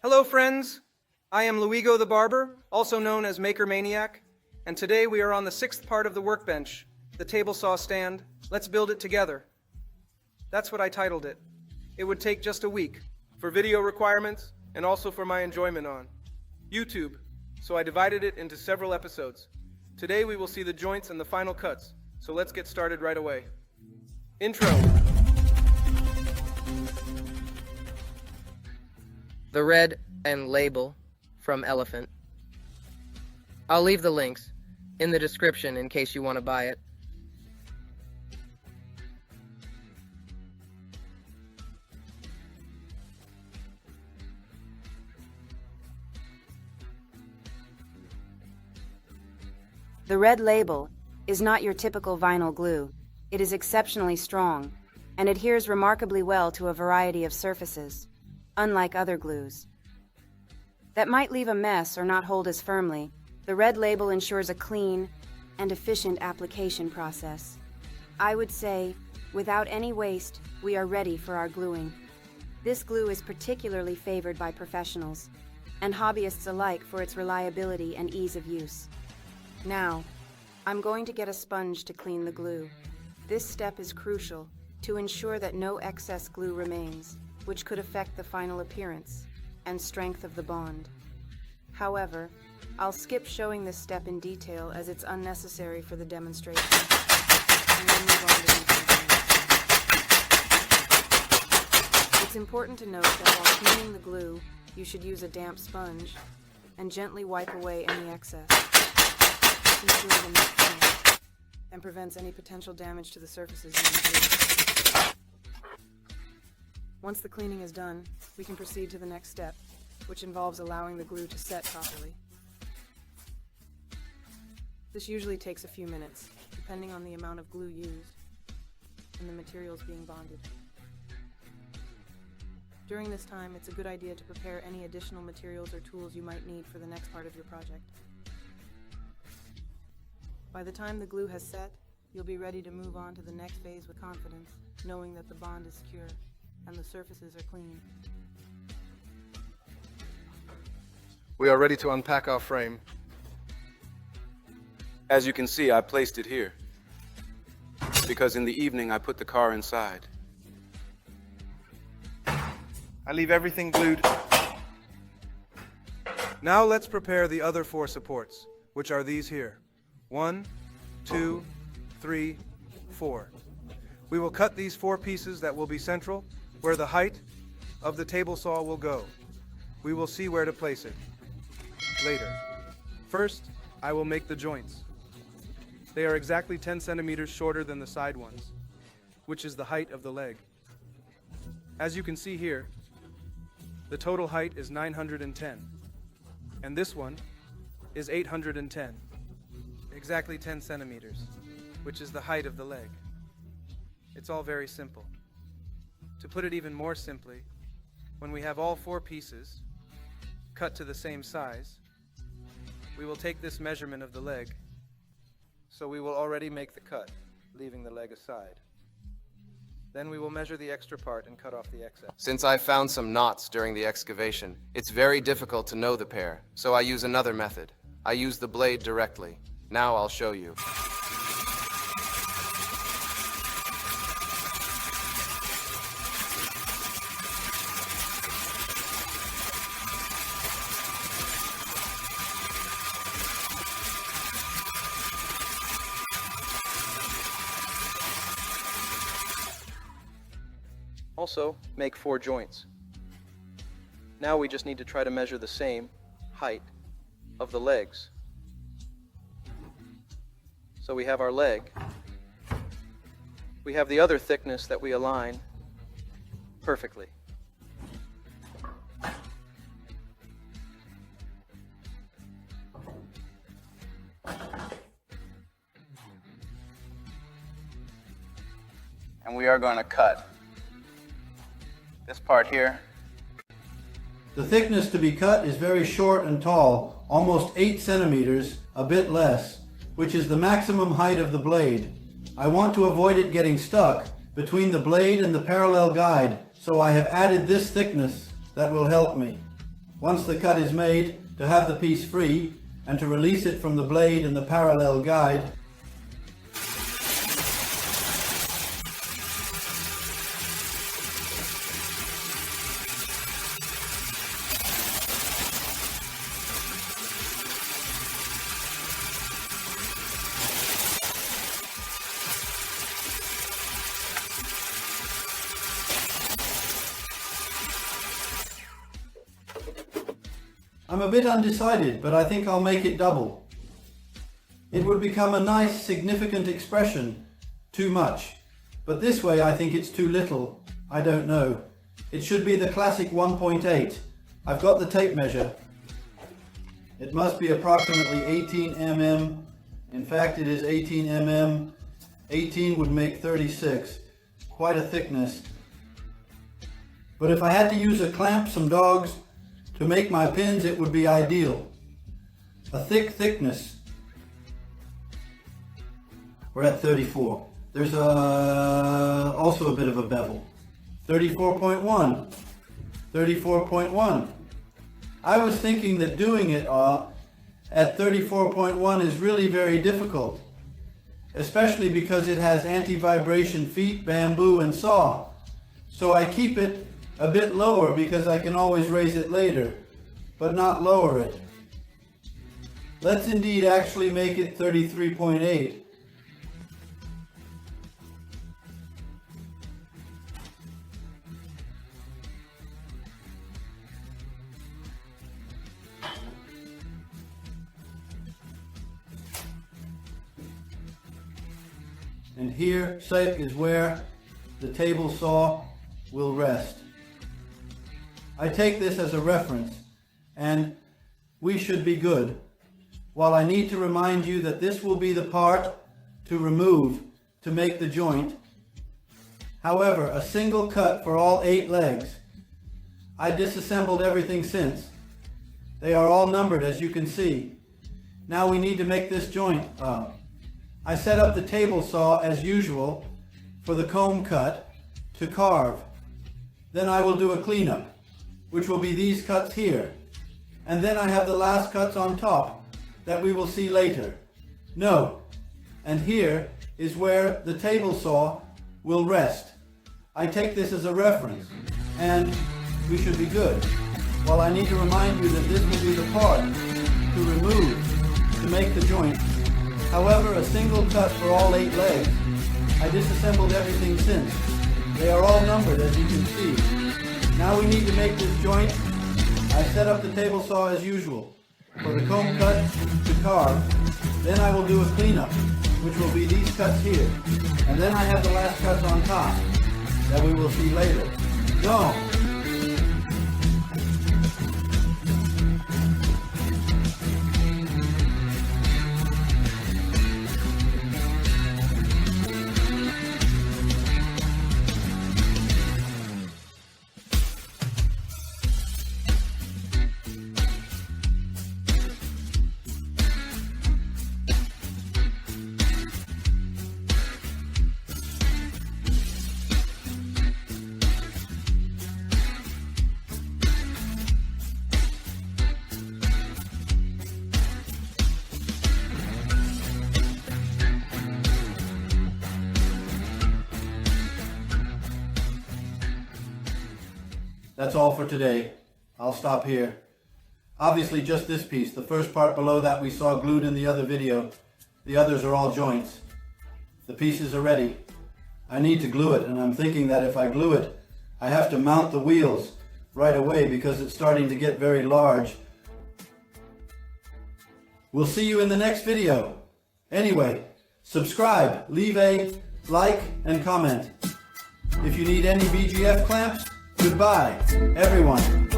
Hello friends, I am Luigo the Barber, also known as Maker Maniac, and today we are on the 6th part of the workbench, the table saw stand. Let's build it together. That's what I titled it. It would take just a week, for video requirements and also for my enjoyment on YouTube, so I divided it into several episodes. Today we will see the joints and the final cuts, so let's get started right away. Intro. The red and label from Elephant. I'll leave the links in the description in case you want to buy it. The red label is not your typical vinyl glue. It is exceptionally strong and adheres remarkably well to a variety of surfaces, unlike other glues that might leave a mess or not hold as firmly. The red label ensures a clean and efficient application process. I would say, without any waste, we are ready for our gluing. This glue is particularly favored by professionals and hobbyists alike for its reliability and ease of use. Now, I'm going to get a sponge to clean the glue. This step is crucial to ensure that no excess glue remains, which could affect the final appearance and strength of the bond. However, I'll skip showing this step in detail as it's unnecessary for the demonstration, and then move on to details. It's important to note that while cleaning the glue, you should use a damp sponge and gently wipe away any excess. This ensures a neat finish and prevents any potential damage to the surfaces you use. Once the cleaning is done, we can proceed to the next step, which involves allowing the glue to set properly. This usually takes a few minutes, depending on the amount of glue used and the materials being bonded. During this time, it's a good idea to prepare any additional materials or tools you might need for the next part of your project. By the time the glue has set, you'll be ready to move on to the next phase with confidence, knowing that the bond is secure and the surfaces are clean. We are ready to unpack our frame. As you can see, I placed it here because in the evening I put the car inside. I leave everything glued. Now let's prepare the other 4 supports, which are these here. 1, 2, 3, 4. We will cut these 4 pieces that will be central, where the height of the table saw will go. We will see where to place it later. First, I will make the joints. They are exactly 10 centimeters shorter than the side ones, which is the height of the leg. As you can see here, the total height is 910, and this one is 810, exactly 10 centimeters, which is the height of the leg. It's all very simple. To put it even more simply, when we have all 4 pieces cut to the same size, we will take this measurement of the leg, so we will already make the cut, leaving the leg aside. Then we will measure the extra part and cut off the excess. Since I found some knots during the excavation, it's very difficult to know the pair, so I use another method. I use the blade directly. Now I'll show you. Also, make 4 joints. Now we just need to try to measure the same height of the legs. So we have our leg. We have the other thickness that we align perfectly. And we are going to cut this part here. The thickness to be cut is very short and tall, almost 8 centimeters, a bit less, which is the maximum height of the blade. I want to avoid it getting stuck between the blade and the parallel guide, so I have added this thickness that will help me. once the cut is made, to have the piece free and to release it from the blade and the parallel guide. I'm a bit undecided, but I think I'll make it double. It would become a nice, significant expression. Too much. But this way I think it's too little. I don't know. It should be the classic 1.8. I've got the tape measure. It must be approximately 18 mm. In fact, it is 18 mm. 18 would make 36. Quite a thickness. But if I had to use a clamp, some dogs, to make my pins, it would be ideal. A thick thickness. We're at 34. There's also a bit of a bevel. 34.1. 34.1. I was thinking that doing it at 34.1 is really very difficult, especially because it has anti-vibration feet, bamboo, and saw. So I keep it a bit lower because I can always raise it later, but not lower it. Let's indeed actually make it 33.8. And here, is where the table saw will rest. I take this as a reference, and we should be good. While I need to remind you that this will be the part to remove to make the joint. However, a single cut for all 8 legs. I disassembled everything since. They are all numbered, as you can see. Now we need to make this joint. I set up the table saw as usual for the comb cut to carve. Then I will do a cleanup, which will be these cuts here. And then I have the last cuts on top that we will see later. No, and here is where the table saw will rest. I take this as a reference, and we should be good. While I need to remind you that this will be the part to remove to make the joint. However, a single cut for all 8 legs. I disassembled everything since. They are all numbered, as you can see. Now we need to make this joint. I set up the table saw as usual for the comb cut to carve. Then I will do a cleanup, which will be these cuts here. And then I have the last cuts on top that we will see later. Go! That's all for today. I'll stop here. Obviously just this piece. The first part below that we saw glued in the other video. The others are all joints. The pieces are ready. I need to glue it, and I'm thinking that if I glue it, I have to mount the wheels right away because it's starting to get very large. We'll see you in the next video. Anyway, subscribe, leave a like, and comment. If you need any VGF clamps, goodbye, everyone.